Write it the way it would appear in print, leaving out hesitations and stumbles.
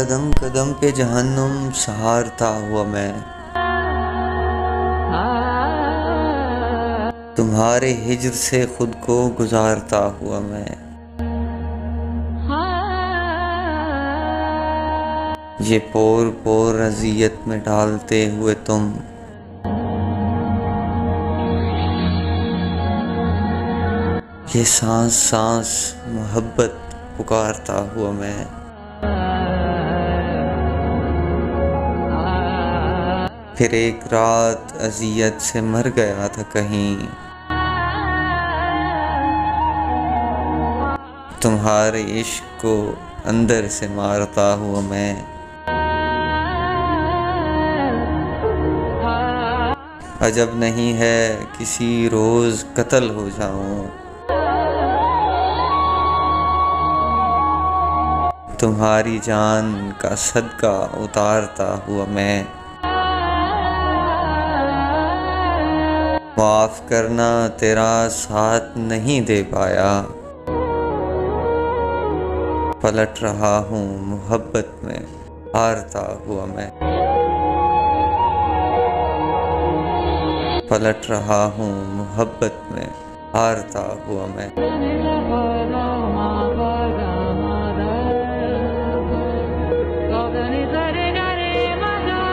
कदम कदम पे जहन्नुम सहारता हुआ मैं, तुम्हारे हिज्र से खुद को गुजारता हुआ मैं। ये पोर पोर अज़ियत में डालते हुए तुम, ये सांस सांस मोहब्बत पुकारता हुआ मैं। फिर एक रात अज़ियत से मर गया था कहीं, तुम्हारे इश्क को अंदर से मारता हुआ मैं। अजब नहीं है किसी रोज़ कत्ल हो जाऊं, तुम्हारी जान का सदका उतारता हुआ मैं। माफ़ करना तेरा साथ नहीं दे पाया, पलट रहा हूँ मोहब्बत में हारता हुआ मैं। पलट रहा हूँ मोहब्बत में हारता हुआ मैं।